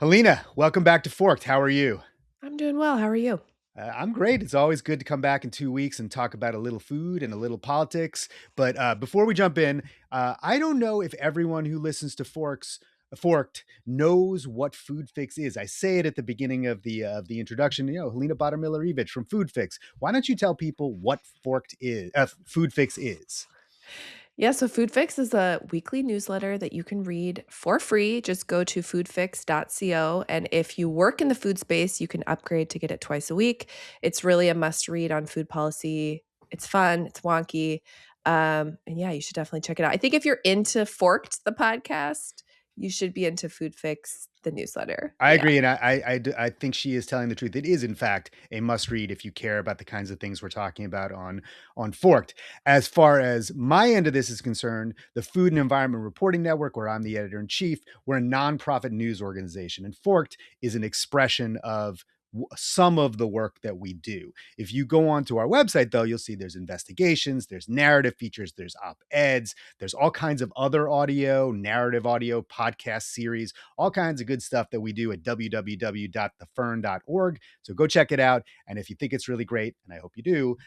Helena, welcome back to Forked. How are you? I'm doing well. How are you? I'm great. It's always good to come back in 2 weeks and talk about a little food and a little politics. But before we jump in, I don't know if everyone who listens to Forked knows what Food Fix is. I say it at the beginning of the introduction. Helena Bottomiller-Evich from Food Fix. Why don't you tell people what Forked is? Food Fix is. Yeah, so Food Fix is a weekly newsletter that you can read for free. Just go to foodfix.co. And if you work in the food space, you can upgrade to get it twice a week. It's really a must read on food policy. It's fun, it's wonky. And yeah, you should definitely check it out. I think if you're into Forked, the podcast, you should be into Food Fix, the newsletter. I Yeah. agree, and I think she is telling the truth. It is, in fact, a must read if you care about the kinds of things we're talking about on Forked. As far as my end of this is concerned, the Food and Environment Reporting Network, where I'm the editor in chief, we're a nonprofit news organization, and Forked is an expression of some of the work that we do. If you go onto our website, though, you'll see there's investigations, there's narrative features, there's op-eds, there's all kinds of other narrative audio, podcast series, all kinds of good stuff that we do at www.thefern.org. So go check it out. And if you think it's really great, and I hope you do,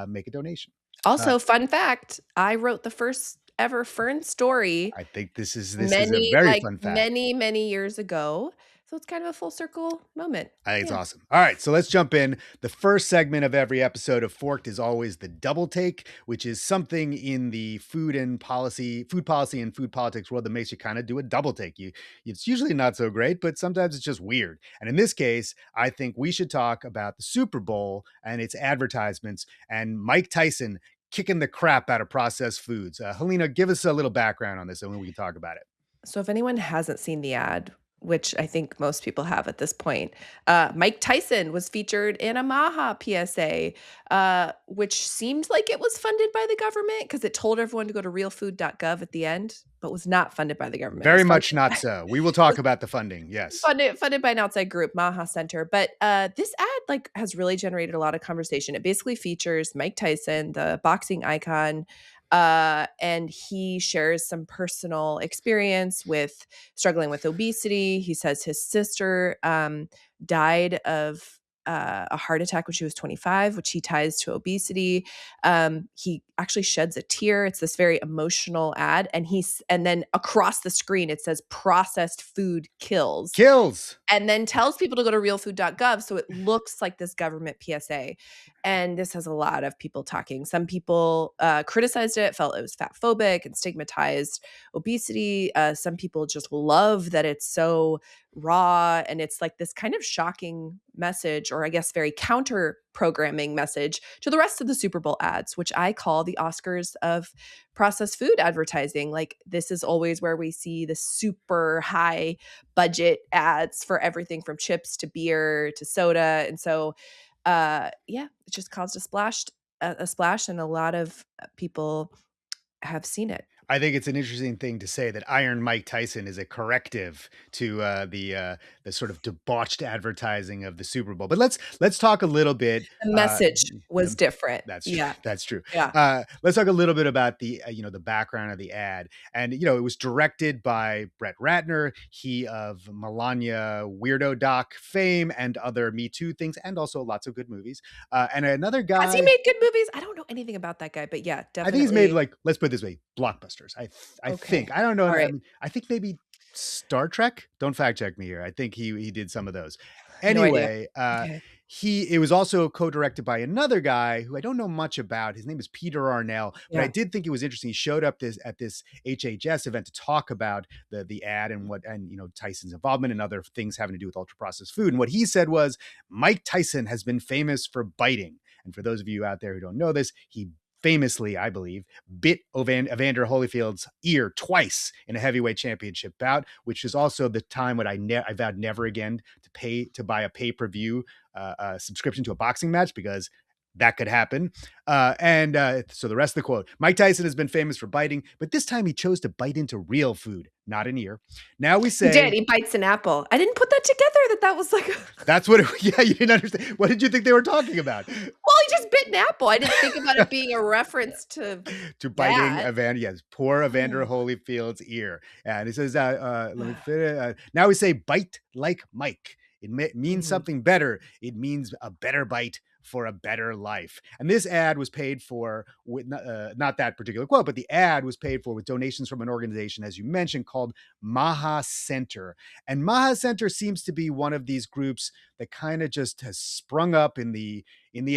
make a donation. Also, fun fact, I wrote the first ever Fern story I think this is a very fun fact. many years ago. So it's kind of a full circle moment. I think it's Yeah. awesome. All right, so let's jump in. The first segment of every episode of Forked is always the double take, which is something in the food policy and food politics world that makes you kind of do a double take. It's usually not so great, but sometimes it's just weird. And in this case, I think we should talk about the Super Bowl and its advertisements and Mike Tyson kicking the crap out of processed foods. Helena, give us a little background on this and then we can talk about it. So if anyone hasn't seen the ad, which I think most people have at this point, Mike Tyson was featured in a Maha PSA, which seemed like it was funded by the government because it told everyone to go to realfood.gov at the end, but was not funded by the government. It Very was much not so. We will talk about the funding. Yes. funded by an outside group, Maha Center. But this ad has really generated a lot of conversation. It basically features Mike Tyson, the boxing icon, and he shares some personal experience with struggling with obesity. He says his sister died of a heart attack when she was 25, which he ties to obesity. He actually sheds a tear. It's this very emotional ad, and then across the screen it says "processed food kills," and then tells people to go to realfood.gov, so it looks like this government PSA. And this has a lot of people talking. Some people criticized it, felt it was fat phobic and stigmatized obesity. Some people just love that it's so raw and it's like this kind of shocking message, or I guess very counter programming message to the rest of the Super Bowl ads, which I call the Oscars of processed food advertising. Like, this is always where we see the super high budget ads for everything from chips to beer to soda. And so it just caused a splash, and a lot of people have seen it. I think it's an interesting thing to say that Iron Mike Tyson is a corrective to the sort of debauched advertising of the Super Bowl. But let's talk a little bit. The message was different. That's true. Yeah. That's true. Yeah. Let's talk a little bit about the the background of the ad. And it was directed by Brett Ratner, he of Melania Weirdo Doc fame and other Me Too things, and also lots of good movies. And another guy. Has he made good movies? I don't know anything about that guy, but yeah, definitely. I think he's made, let's put it this way, blockbusters. I think. I don't know. Right. I think maybe Star Trek. Don't fact check me here. I think he did some of those. No Anyway, okay. it was also co-directed by another guy who I don't know much about. His name is Peter Arnell, but I did think it was interesting. He showed up at this HHS event to talk about the ad and Tyson's involvement and other things having to do with ultra-processed food. And what he said was, Mike Tyson has been famous for biting. And for those of you out there who don't know this, he famously, I believe, bit Evander Holyfield's ear twice in a heavyweight championship bout, which is also the time when I vowed never again to buy a pay-per-view subscription to a boxing match, because that could happen. So the rest of the quote: Mike Tyson has been famous for biting, but this time he chose to bite into real food, not an ear. Now we say... He did. He bites an apple. I didn't put that together, that was like... That's what... Yeah, you didn't understand. What did you think they were talking about? Well, he just bit an apple. I didn't think about it being a reference to to biting that. yes, poor Evander Oh. Holyfield's ear. And he says, let me fit now we say bite like Mike. It means Mhm. something better. It means a better bite for a better life. And this ad was paid for with not that particular quote, but the ad was paid for with donations from an organization, as you mentioned, called Maha Center. And Maha Center seems to be one of these groups that kind of just has sprung up in the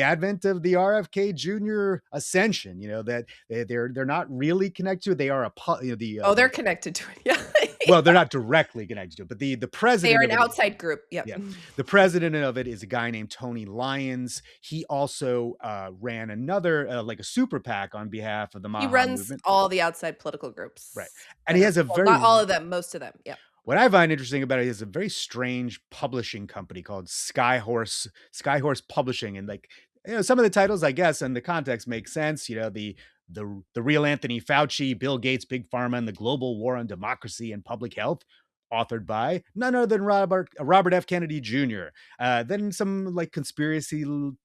advent of the RFK Jr. ascension. You know that they're not really connected to it. They are Oh, they're connected to it. Yeah. well, they're not directly connected to it, but the They are president an of it. outside group. Yep. Yeah. The president of it is a guy named Tony Lyons. He also ran another, like a super PAC on behalf of the He Maha runs movement. all the outside political Right. groups And that he are has a well, very, not all of them, most of them. Yeah. what I find interesting about it is a very strange publishing company called Skyhorse Publishing. And like, some of the titles, I guess, and the context makes sense. The real Anthony Fauci, Bill Gates, Big Pharma, and the global war on democracy and public health, authored by none other than Robert F. Kennedy Jr. Then some like conspiracy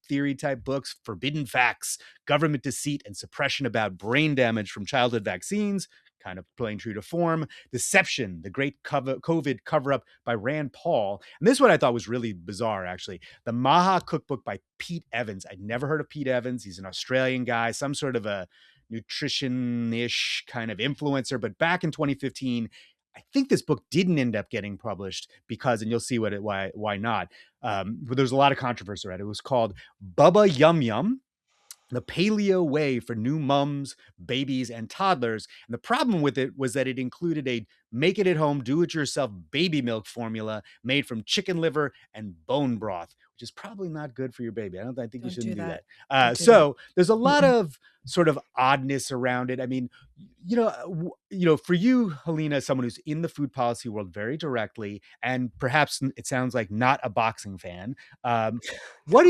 theory type books, Forbidden Facts, Government Deceit and Suppression about Brain Damage from Childhood Vaccines, kind of playing true to form. Deception, the Great COVID Cover-Up by Rand Paul. And this one I thought was really bizarre, actually. The Maha Cookbook by Pete Evans. I'd never heard of Pete Evans. He's an Australian guy, some sort of a nutrition-ish kind of influencer. But back in 2015, I think this book didn't end up getting published because, and you'll see why not. But there's a lot of controversy around it. It was called Bubba Yum Yum, the paleo way for new mums, babies, and toddlers. And the problem with it was that it included a make it at home, do it yourself baby milk formula made from chicken liver and bone broth, which is probably not good for your baby. I think you Don't do shouldn't do that. that. Don't do that. So there's a lot Mm-mm. of sort of oddness around it. I mean, for you, Helena, as someone who's in the food policy world very directly, and perhaps it sounds like not a boxing fan. Um, what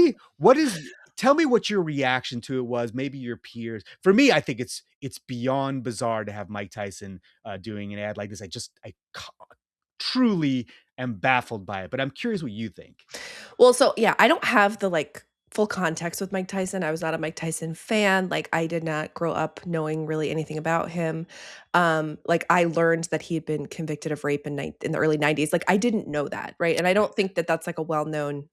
is tell me what your reaction to it was, maybe your peers. For me, I think it's beyond bizarre to have Mike Tyson doing an ad like this. Truly am baffled by it, but I'm curious what you think. Well, so yeah, I don't have the like full context with Mike Tyson. I was not a Mike Tyson fan. Like I did not grow up knowing really anything about him. Like I learned that he had been convicted of rape in the early 90s. Like I didn't know that, right? And I don't think that that's like a well-known.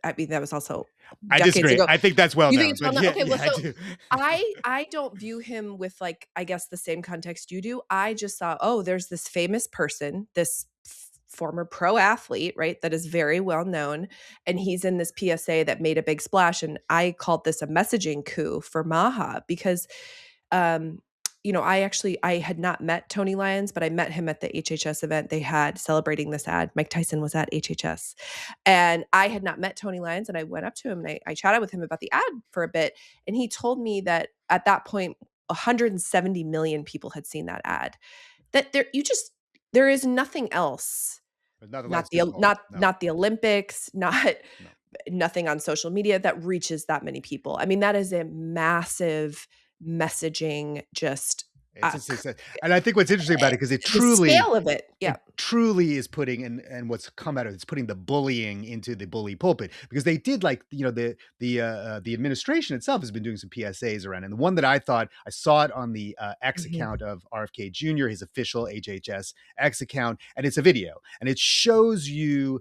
I mean, that was also I decades disagree. ago. I think that's well You think known, it's well but known? yeah, Okay, well, yeah, I so do. I don't view him with like I guess the same context you do. I just saw, oh, there's this famous person, this former pro athlete, right? That is very well known, and he's in this PSA that made a big splash. And I called this a messaging coup for Maha because um I had not met Tony Lyons, but I met him at the HHS event they had celebrating this ad. Mike Tyson was at HHS. And I had not met Tony Lyons, and I went up to him and I chatted with him about the ad for a bit. And he told me that at that point, 170 million people had seen that ad. That there is nothing else, But nothing like not Super Bowl. No, not the Olympics, not no. nothing on social media that reaches that many people. I mean, that is a massive messaging just It's a success. And I think what's interesting about it, because the scale of it. Yeah. it truly is putting and what's come out of it's putting the bullying into the bully pulpit, because they did like the administration itself has been doing some PSAs around, and the one that I thought I saw it on the X Mhm. account of RFK Jr., his official HHS X account, and it's a video and it shows you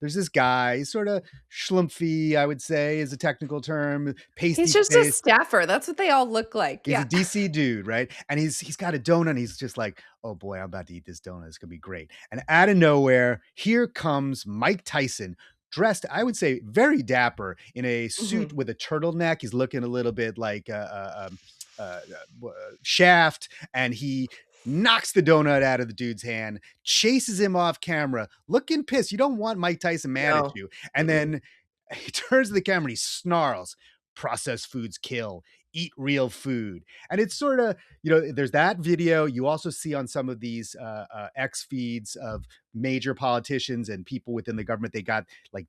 there's this guy, he's sort of schlumpy, I would say is a technical term, He's pasty just a face. staffer. That's what they all look like. He's a Yeah. DC dude, right? And he's got a donut. And he's just like, oh boy, I'm about to eat this donut. It's gonna be great. And out of nowhere, here comes Mike Tyson, dressed, I would say, very dapper in a suit Mhm. with a turtleneck. He's looking a little bit like Shaft, and he knocks the donut out of the dude's hand, chases him off camera, looking pissed. You don't want Mike Tyson mad at No. you. And Mm-mm. then he turns to the camera and he snarls, processed foods kill, eat real food. And it's sort of, there's that video. You also see on some of these X feeds of major politicians and people within the government, they got like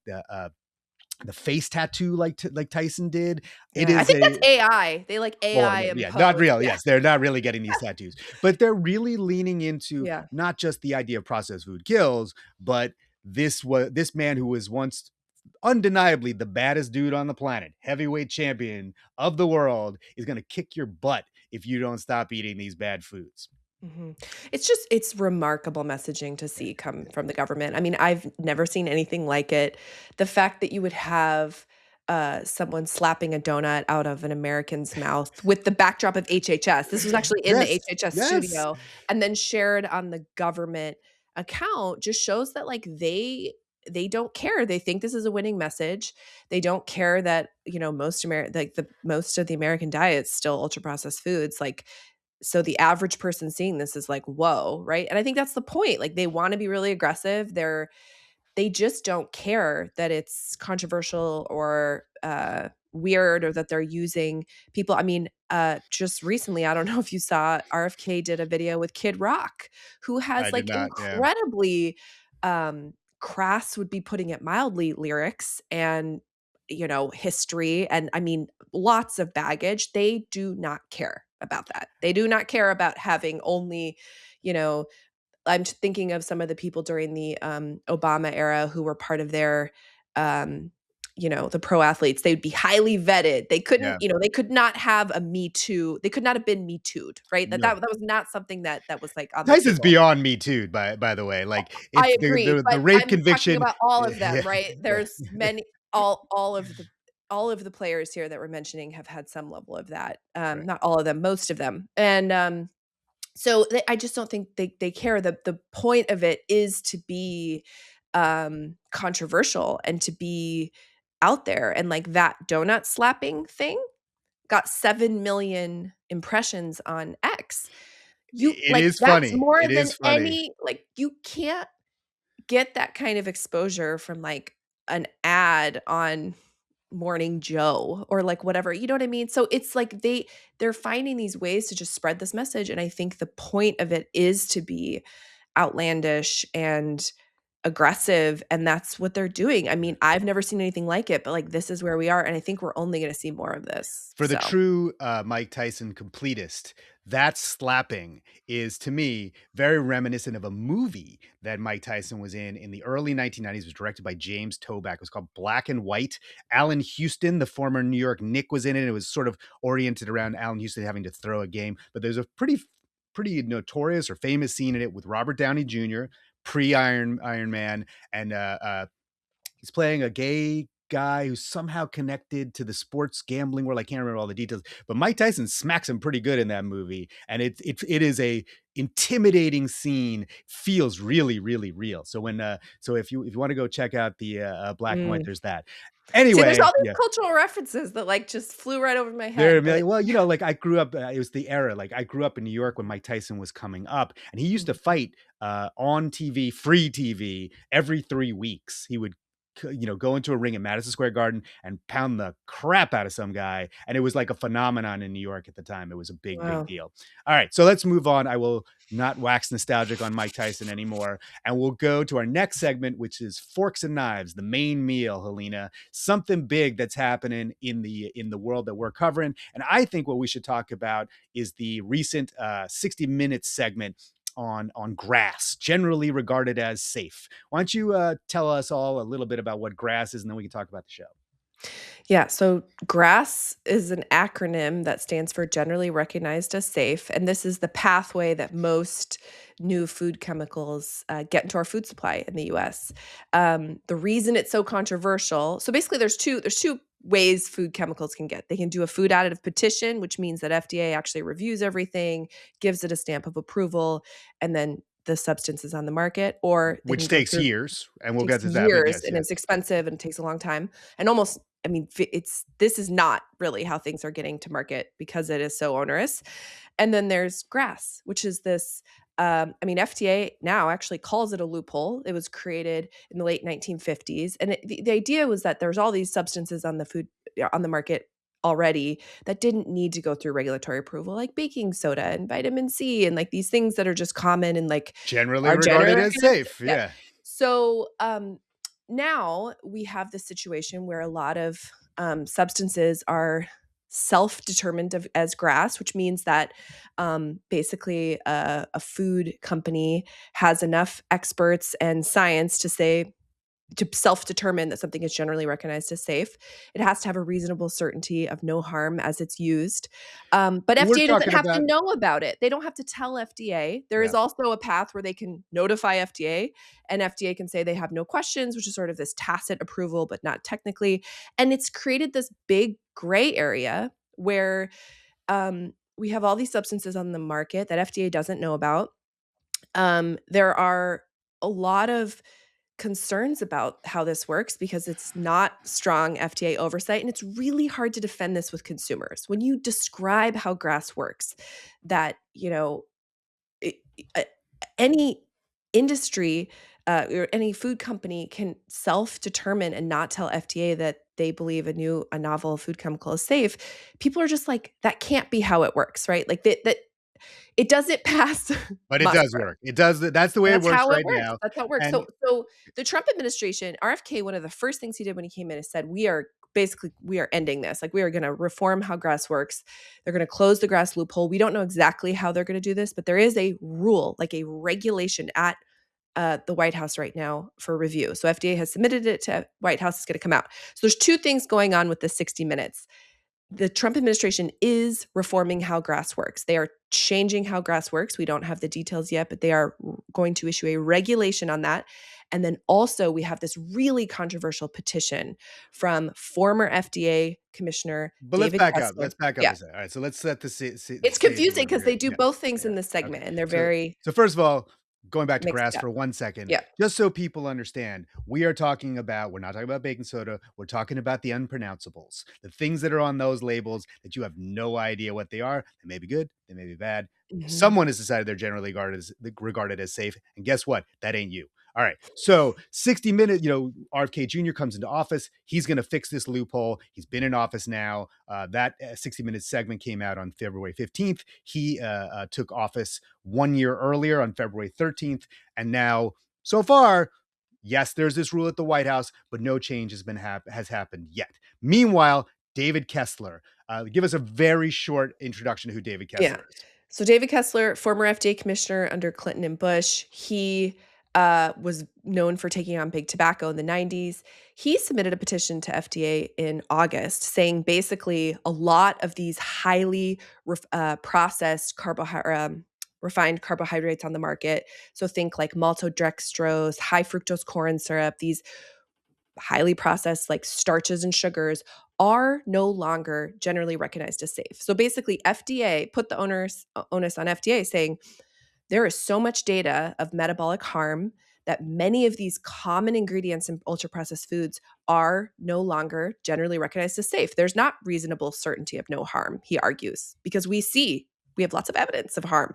the face tattoo like Tyson did. It Yeah, I is think that's a AI. They like or AI yeah, not impose. real. Yeah. Yes, they're not really getting these tattoos, but they're really leaning into Yeah. not just the idea of processed food kills, but this man who was once undeniably the baddest dude on the planet, heavyweight champion of the world, is going to kick your butt if you don't stop eating these bad foods. Mhm. It's remarkable messaging to see come from the government. I mean, I've never seen anything like it. The fact that you would have, someone slapping a donut out of an American's mouth with the backdrop of HHS. This was actually in the Yes, HHS yes. studio and then shared on the government account just shows that, like, they don't care. They think this is a winning message. They don't care that, most of the American diet is still ultra-processed foods, like, so the average person seeing this is like, "Whoa," right? And I think that's the point. Like they want to be really aggressive. They just don't care that it's controversial or weird or that they're using people. I mean, just recently, I don't know if you saw RFK did a video with Kid Rock, who I has did like not. Yeah. incredibly crass, would be putting it mildly, lyrics and history, and I mean lots of baggage. They do not care about that. They do not care about having only, you know, I'm thinking of some of the people during the Obama era who were part of their, um, the pro athletes. They would be highly vetted. They couldn't, Yeah. they could not have a Me Too. They could not have been Me Too'd, right? No. That was not something that was like on the Tyson's table. beyond me too, by the way. Like I it's agree, the but rape I'm talking conviction. about all of Yeah, them, right? yeah, There's many all of the players here that we're mentioning have had some level of that. right. Not all of them, most of them. And so I just don't think they care. The point of it is to be controversial and to be out there. And like that donut slapping thing got 7 million impressions on X. You It like is that's funny. more It than is funny. any, like you can't get that kind of exposure from like an ad on Morning Joe or like whatever, you know what I mean? So it's like they're finding these ways to just spread this message, and I think the point of it is to be outlandish and aggressive, and that's what they're doing. I mean, I've never seen anything like it, but like this is where we are, and I think we're only going to see more of this. For the So, true Mike Tyson completist, that slapping is to me very reminiscent of a movie that Mike Tyson was in the early 1990s. It was directed by James Toback. It was called Black and White. Allen Houston, the former New York Knick, was in it. It was sort of oriented around Allen Houston having to throw a game, but there's a pretty notorious or famous scene in it with Robert Downey Jr., pre Iron Man, and he's playing a gay guy who's somehow connected to the sports gambling world. I can't remember all the details, but Mike Tyson smacks him pretty good in that movie, and it is a intimidating scene. Feels really really real. So so if you want to go check out the Black and White, mm. there's that. See, there's all Anyway, these yeah. cultural references that like just flew right over my They're head, but like, well, like I grew up, it was the era. Like I grew up in New York when Mike Tyson was coming up, and he used to fight on TV, free TV, every 3 weeks. He would, go into a ring at Madison Square Garden and pound the crap out of some guy. And it was like a phenomenon in New York at the time. It was a big, big wow. deal. All right, so let's move on. I will not wax nostalgic on Mike Tyson anymore. And we'll go to our next segment, which is Forks and Knives, the main meal, Helena. Something big that's happening in the world that we're covering. And I think what we should talk about is the recent 60 Minutes segment on grass, generally regarded as safe. Why don't you tell us all a little bit about what grass is, and then we can talk about the show. Yeah, so GRAS is an acronym that stands for Generally Recognized as Safe, and this is the pathway that most new food chemicals get into our food supply in the U.S. The reason it's so controversial, so basically, there's two ways food chemicals can get. They can do a food additive petition, which means that FDA actually reviews everything, gives it a stamp of approval, and then the substance is on the market, or they Which can go takes through years, and we'll takes get to that. But years yes, and yeah. it's expensive and it takes a long time and almost, I mean, this is not really how things are getting to market because it is so onerous. And then there's grass, which is this, I mean, FDA now actually calls it a loophole. It was created in the late 1950s, and the idea was that there's all these substances on the food on the market already that didn't need to go through regulatory approval, like baking soda and vitamin C and like these things that are just common and like Generally are generally regarded as recognized. safe. Yeah. Yeah. So now we have this situation where a lot of substances are self-determined as grass, which means that basically a food company has enough experts and science to say to self-determine that something is generally recognized as safe. It has to have a reasonable certainty of no harm as it's used. But We're FDA doesn't talking have to about know about it. They don't have to tell FDA. There is yeah. also a path where they can notify FDA, and FDA can say they have no questions, which is sort of this tacit approval, but not technically. And it's created this big gray area where we have all these substances on the market that FDA doesn't know about. There are a lot of concerns about how this works because it's not strong FDA oversight, and it's really hard to defend this with consumers. When you describe how grass works, that, it, uh, any industry or any food company can self-determine and not tell FDA that they believe a novel food chemical is safe. People are just like, that can't be how it works, right? Like that it doesn't pass But it does muster. work. It does that's the way it That's works how it right works. now. That's how it works. And So the Trump administration, RFK, one of the first things he did when he came in is said, we are ending this. Like, we are going to reform how grass works. They're going to close the grass loophole. We don't know exactly how they're going to do this, but there is a rule, like a regulation at the White House right now for review. So FDA has submitted it to White House. It's going to come out. So there's two things going on with the 60 minutes. The Trump administration is reforming how grass works. They are changing how grass works. We don't have the details yet, but they are going to issue a regulation on that. And then also, we have this really controversial petition from former FDA Commissioner but let's David back up. Kessler. Let's back up Yeah. a second. All right, so let's set the It's stage a confusing little bit because here. they do Yeah, both things in yeah. this Okay. segment, and they're So very so first of all, going back to mixed grass up. for 1 second, Yeah. just so people understand, we're not talking about baking soda. We're talking about the unpronounceables, the things that are on those labels that you have no idea what they are. They may be good, they may be bad. Mhm. Someone has decided they're generally regarded as safe, and guess what? That ain't you. All right. So 60 minutes, RFK Jr. comes into office. He's going to fix this loophole. He's been in office now. That 60-minute segment came out on February 15th. He took office 1 year earlier on February 13th. And now, so far, yes, there's this rule at the White House, but no change has happened yet. Meanwhile, David Kessler, give us a very short introduction to who David Yeah. Kessler is. So David Kessler, former FDA commissioner under Clinton and Bush, he was known for taking on big tobacco in the 90s. He submitted a petition to FDA in August saying basically a lot of these highly processed refined carbohydrates on the market. So think like maltodextrose, high fructose corn syrup, these highly processed like starches and sugars are no longer generally recognized as safe. So basically, FDA put the onus on FDA saying there is so much data of metabolic harm that many of these common ingredients in ultra processed foods are no longer generally recognized as safe. There's not reasonable certainty of no harm, he argues, because we have lots of evidence of harm.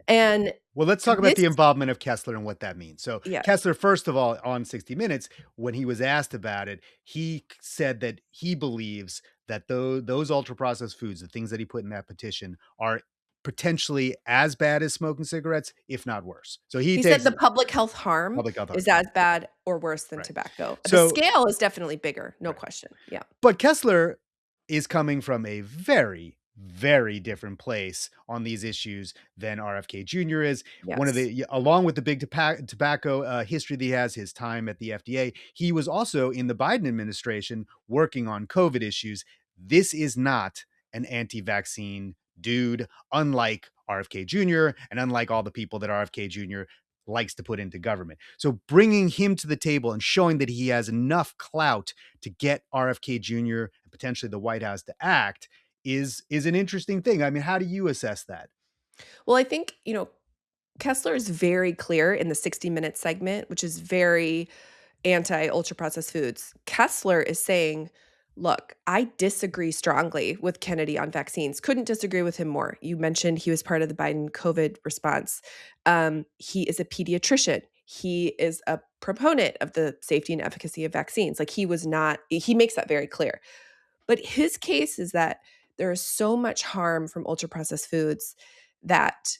And Well, let's talk about this, the involvement of Kessler and what that means. So, yeah, Kessler, first of all, on 60 Minutes, when he was asked about it, he said that he believes that those ultra processed foods, the things that he put in that petition, are potentially as bad as smoking cigarettes, if not worse. So he he said takes the public health harm public health harm. is as bad or worse than Right. tobacco. The So, scale is definitely bigger, no right. question. Yeah. But Kessler is coming from a very, very different place on these issues than RFK Jr. is. Yes. Along with the big tobacco history that he has, his time at the FDA, he was also in the Biden administration working on COVID issues. This is not an anti-vaccine dude, unlike RFK Jr. and unlike all the people that RFK Jr. likes to put into government. So bringing him to the table and showing that he has enough clout to get RFK Jr. and potentially the White House to act is an interesting thing. I mean, how do you assess that? Well, I think, Kessler is very clear in the 60-minute segment, which is very anti ultra processed foods. Kessler is saying, look, I disagree strongly with Kennedy on vaccines. Couldn't disagree with him more. You mentioned he was part of the Biden COVID response. He is a pediatrician. He is a proponent of the safety and efficacy of vaccines. Like, he makes that very clear. But his case is that there is so much harm from ultra processed foods that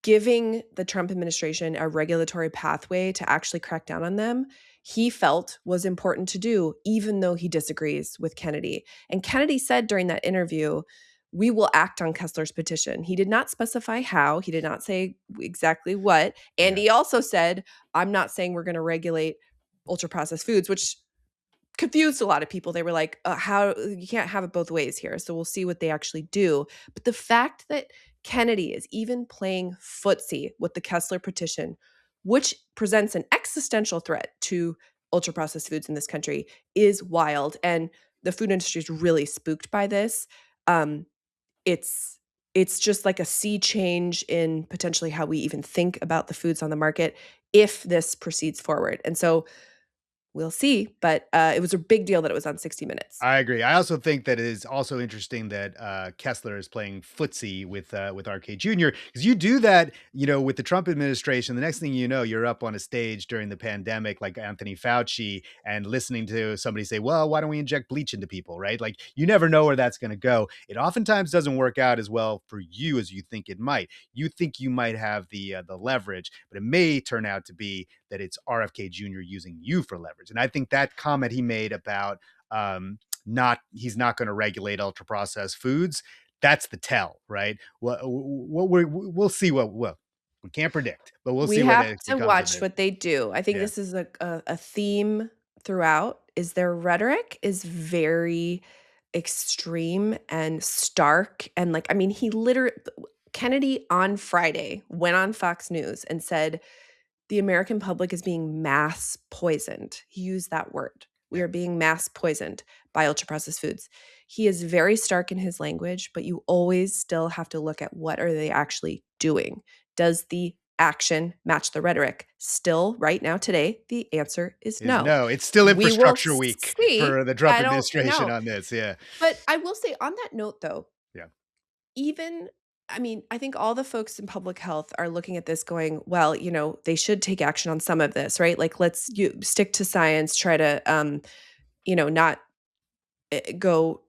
giving the Trump administration a regulatory pathway to actually crack down on them, he felt was important to do, even though he disagrees with Kennedy. And Kennedy said during that interview, we will act on Kessler's petition. He did not specify how, he did not say exactly what. And Yeah. he also said, I'm not saying we're going to regulate ultra processed foods, which confused a lot of people. They were like, how you can't have it both ways here. So we'll see what they actually do. But the fact that Kennedy is even playing footsie with the Kessler petition, which presents an existential threat to ultra processed foods in this country, is wild. And the food industry is really spooked by this. Um, it's it's just like a sea change in potentially how we even think about the foods on the market if this proceeds forward. And so we'll see, but, it was a big deal that it was on 60 Minutes. I agree. I also think that it is also interesting that Kessler is playing footsie with RK Jr. because you do that, with the Trump administration. The next thing you know, you're up on a stage during the pandemic, like Anthony Fauci, and listening to somebody say, "Well, why don't we inject bleach into people?" Right? Like you never know where that's going to go. It oftentimes doesn't work out as well for you as you think it might. You think you might have the leverage, but it may turn out to be that it's RFK Jr. using you for leverage. And I think that comment he made about he's not going to regulate ultra processed foods. That's the tell, right? We'll see we can't predict, but we'll We see what have actually to comes of watch it. what they do. I think Yeah, this is a theme throughout, is their rhetoric is very extreme and stark, and, like, I mean, he literally Kennedy on Friday went on Fox News and said, "The American public is being mass poisoned." He used that word. "We yeah. are being mass poisoned by ultra processed foods." He is very stark in his language, but you always still have to look at what are they actually doing? Does the action match the rhetoric? Still, right now, today, the answer is Is no. no, it's still We will infrastructure week see. for the Trump I don't administration know. on this. Yeah, But I will say on that note, though, yeah, even I mean, I think all the folks in public health are looking at this going, well, they should take action on some of this, right? Like, let's stick to science, try to, not go,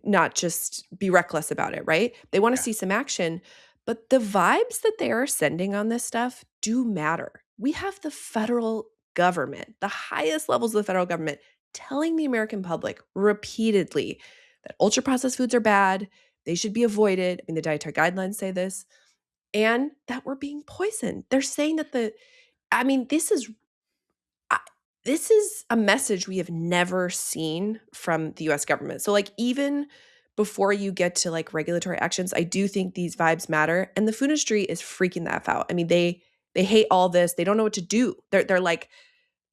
not just be reckless about it, right? They want to yeah. see some action, but the vibes that they are sending on this stuff do matter. We have the federal government, the highest levels of the federal government, telling the American public repeatedly that ultra processed foods are bad, they should be avoided. I mean, the dietary guidelines say this, and that we're being poisoned. They're saying that I mean, I this is a message we have never seen from the US government. So, like, even before you get to, like, regulatory actions, I do think these vibes matter, and the food industry is freaking the F out. I mean, they hate all this. They don't know what to do. They're like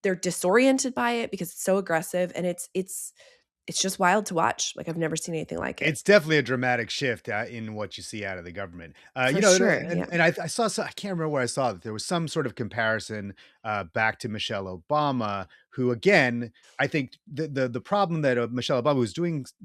they're disoriented by it because it's so aggressive, and it's just wild to watch. Like, I've never seen anything like it. It's definitely a dramatic shift in what you see out of the government. For sure, And yeah. I saw I can't remember where I saw that there was some sort of comparison back to Michelle Obama, who again I think the problem that Michelle Obama was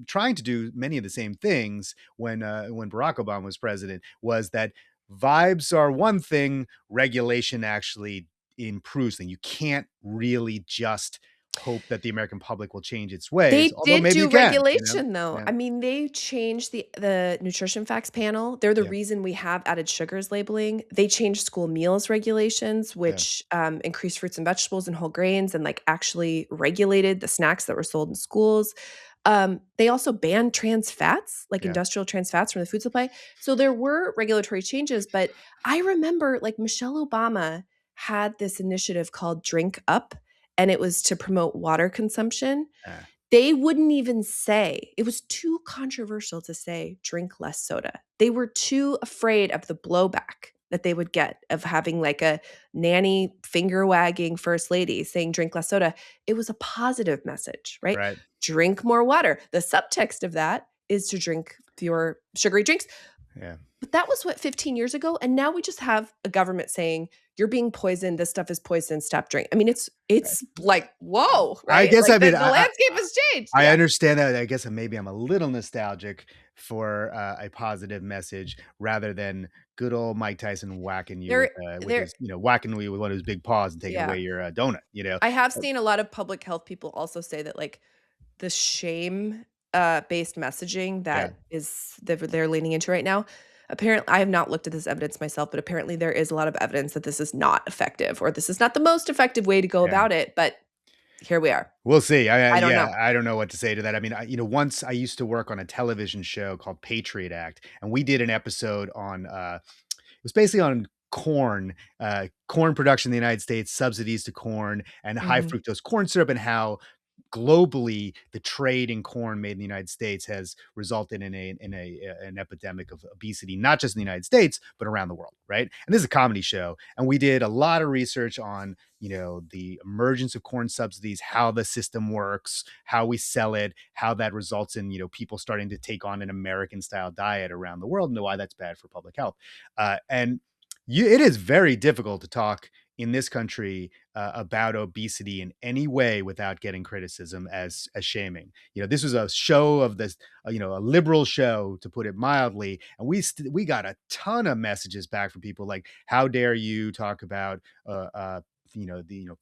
trying to do many of the same things when Barack Obama was president, was that vibes are one thing, regulation actually improves things. You can't really just hope that the American public will change its ways, They although did maybe you do can. regulation, though. Yeah. I mean, they changed the nutrition facts panel. They're the Yeah, reason we have added sugars labeling. They changed school meals regulations, yeah, which, increased fruits and vegetables and whole grains and, like, actually regulated the snacks that were sold in schools. They also banned trans fats, like yeah, industrial trans fats from the food supply. So there were regulatory changes, but I remember, like, Michelle Obama had this initiative called Drink Up, and it was to promote water consumption. uh, They wouldn't even say it was too controversial to say, "Drink less soda." They were too afraid of the blowback that they would get of having, like, a nanny finger-wagging first lady saying, "Drink less soda." It was a positive message, right? right. Drink more water. The subtext of that is to drink fewer sugary drinks. Yeah. But that was, what, 15 years ago? And now we just have a government saying, "You're being poisoned. This stuff is poison. Stop drinking." I mean, it's like, whoa, I right? guess Like, I mean the landscape has changed. I Yeah. understand that. I guess maybe I'm a little nostalgic for a positive message rather than good old Mike Tyson whacking you with There his whacking you with one of his big paws and taking yeah. away your donut. I have Uh, seen a lot of public health people also say that, like, the shame, based messaging Yeah, that they're leaning into right now, apparently I have not looked at this evidence myself, but apparently there is a lot of evidence that this is not effective or this is not the most effective way to go yeah. about it, but here we are. We'll see. I don't know. I don't know what to say to that. I mean, once I used to work on a television show called Patriot Act, and we did an episode on it was basically on corn production in the United States, subsidies to corn, and high Mhm. fructose corn syrup, and how globally the trade in corn made in the United States has resulted in an epidemic of obesity, not just in the United States but around the world, right? And this is a comedy show, and we did a lot of research on the emergence of corn subsidies, how the system works, how we sell it, how that results in people starting to take on an American style diet around the world, and why that's bad for public health. And it is very difficult to talk in this country about obesity in any way without getting criticism as shaming. This was a show of this, a liberal show, to put it mildly, and we got a ton of messages back from people like, "How dare you talk about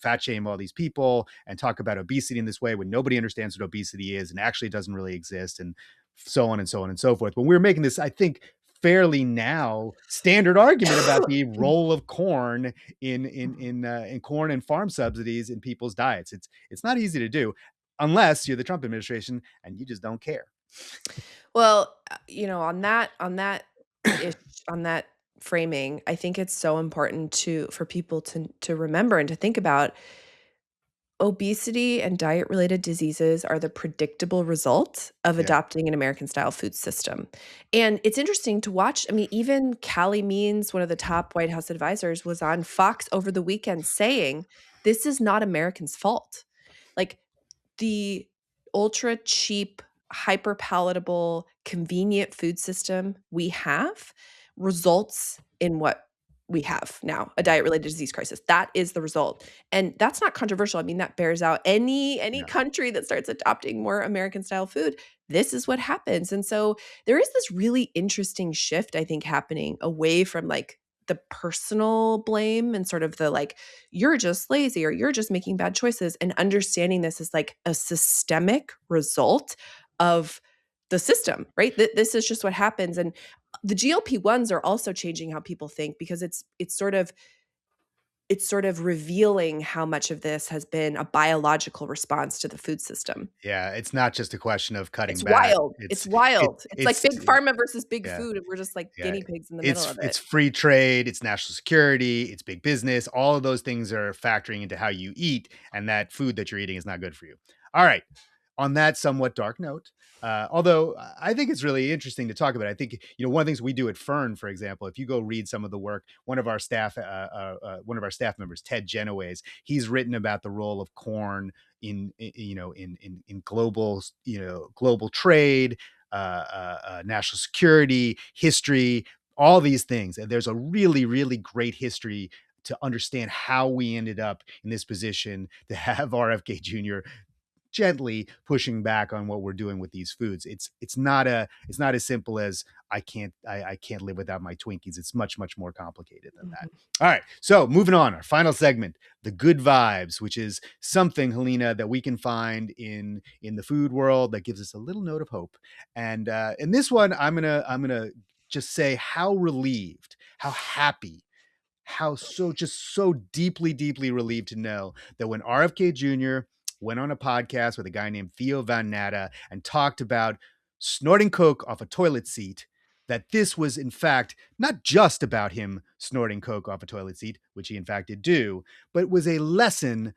fat shame all these people and talk about obesity in this way when nobody understands what obesity is and actually doesn't really exist," and so on and so on and so forth. When we were making this, I think, fairly now standard argument about the role of corn in corn and farm subsidies in people's diets. It's not easy to do unless you're the Trump administration and you just don't care. Well, ish on that framing, I think it's so important for people to remember and to think about obesity and diet-related diseases are the predictable result of Yeah, adopting an American-style food system. And it's interesting to watch. I mean, even Callie Means, one of the top White House advisors, was on Fox over the weekend saying, "This is not Americans' fault." Like, the ultra cheap, hyper palatable, convenient food system we have results in what we have now, a yeah, diet-related disease crisis. That is the result. And that's not controversial. I mean, that bears out any no, country that starts adopting more American style food. This is what happens. And so there is this really interesting shift, I think, happening away from like the personal blame and sort of the like, you're just lazy or you're just making bad choices, and understanding this is like a systemic result of the system, right? This is just what happens. And the GLP-1s are also changing how people think, because it's sort of revealing how much of this has been a biological response to the food system. yeah. It's not just a question of cutting It's back. wild. It's It wild. It's like it's big pharma versus big yeah. food, and we're just like Yeah. guinea pigs in the middle of It's it. free trade, it's national security, it's big business. All of those things are factoring into how you eat, and that food that you're eating is not good for you. All right. On that somewhat dark note, although I think it's really interesting to talk about. I think one of the things we do at Fern, for example, if you go read some of the work, one of our staff members, Ted Genoways, he's written about the role of corn in global trade, national security, history, all these things. And there's a really, really great history to understand how we ended up in this position to have RFK Jr. gently pushing back on what we're doing with these foods. It's not as simple as I can't live without my Twinkies. It's much, much more complicated than that. Mhm. All right. So moving on, our final segment, the good vibes, which is something, Helena, that we can find in the food world that gives us a little note of hope. And in this one, I'm gonna just say how relieved, how happy, how so deeply, deeply relieved to know that when RFK Jr. went on a podcast with a guy named Theo Van Natta and talked about snorting coke off a toilet seat, that this was in fact not just about him snorting coke off a toilet seat, which he in fact did do, but was a lesson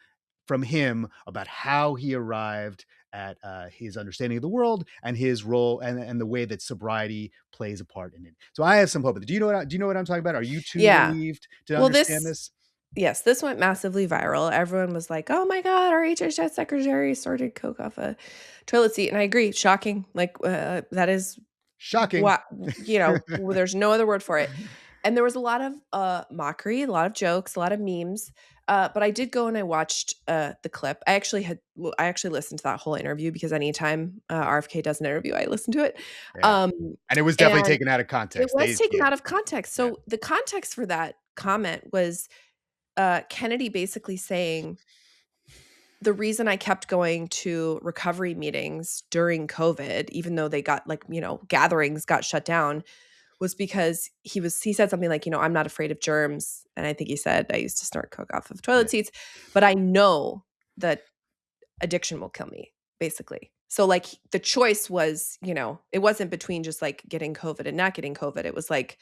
from him about how he arrived at his understanding of the world and his role and the way that sobriety plays a part in it. So I have some hope. Do you know what I'm talking about? Are you too Yeah. relieved to Well, understand this this? yes, this went massively viral. Everyone was like, "Oh my god, our HHS secretary sorted coke off a toilet seat," and I agree, shocking. Like, that is Shocking. what there's no other word for it. And there was a lot of, mockery, a lot of jokes, a lot of memes, but I did go and I watched, the clip. I actually listened to that whole interview because anytime, RFK does an interview, I listen to it. Yeah. Um, And it was definitely and taken out of it context. was taken Yeah, out of context. yeah, So the context for that comment was, Kennedy basically saying, "The reason I kept going to recovery meetings during COVID, even though they got like, gatherings got shut down, was because he said something like, I'm not afraid of germs." And I think he said, "I used to snort coke off of yeah, toilet seats, but I know that addiction will kill me," basically. So like the choice was, it wasn't between just like getting COVID and not getting COVID. It was like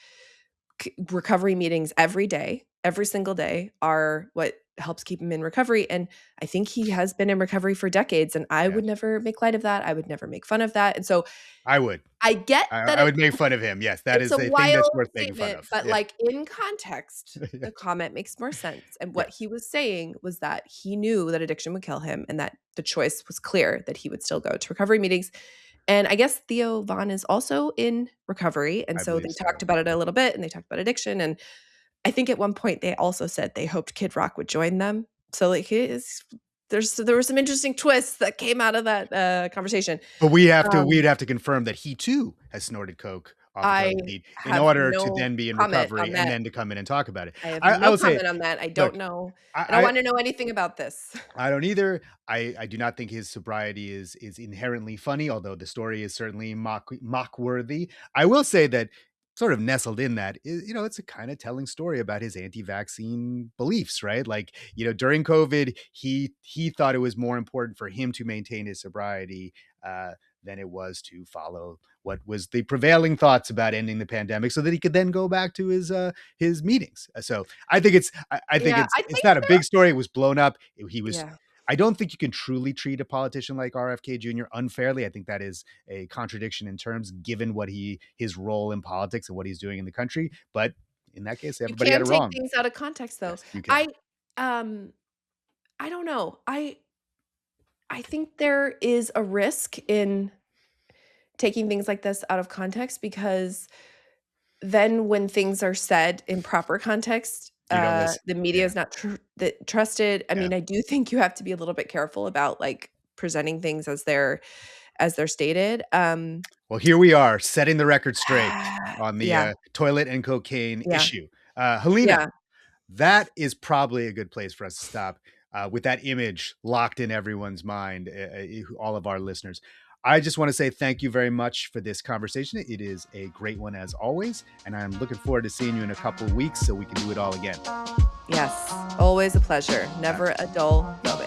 recovery meetings every day, every single day are what helps keep him in recovery. And I think he has been in recovery for decades. And I Yeah. would never make light of that. I would never make fun of that. And so I would. I get that I would make fun of him. Yes, that it's is a a thing that's wild worth making fun statement, of. but, Yeah. like, in context, Yeah. the comment makes more sense, and what Yes, he was saying was that he knew that addiction would kill him and that the choice was clear that he would still go to recovery meetings, and I guess Theo Von is also in recovery, and I so believe they so. talked about it a little bit, and they talked about addiction, and I think at one point they also said they hoped Kid Rock would join them. So, like, there were some interesting twists that came out of that, conversation. But Um, we'd have to confirm that he too has snorted coke off a I drug feed in have order to no then be in comment recovery on and that. then to come in and talk about it. I have I no will say, comment on that. I look, don't know. I don't I wanna know anything about this. I don't either. I do not think his sobriety is inherently funny, although the story is certainly mock worthy. I will say that sort of nestled in that is, it's a kind of telling story about his anti-vaccine beliefs, right? Like, during COVID, he thought it was more important for him to maintain his sobriety uh, than it was to follow what was the prevailing thoughts about ending the pandemic, so that he could then go back to his meetings. So I think I think Yeah, I it's think not a there big story. It was blown up. He was. yeah. I don't think you can truly treat a politician like RFK Jr. unfairly. I think that is a contradiction in terms, given what his role in politics and what he's doing in the country. But in that case, You everybody had can it take wrong. things out of context, though. Yes, you can. I, um, I don't know. I think there is a risk in taking things like this out of context because then when things are said in proper context, You don't listen. the media Yeah, is not trusted. I yeah. mean, I do think you have to be a little bit careful about, like, presenting things as they're stated. Well, here we are setting the record straight on the Yeah, toilet and cocaine yeah, issue. Helena, yeah. that is probably a good place for us to stop with that image locked in everyone's mind, all of our listeners. I just want to say thank you very much for this conversation. It is a great one as always, and I'm looking forward to seeing you in a couple of weeks so we can do it all again. Yes, always a pleasure. Uh, Never a dull moment.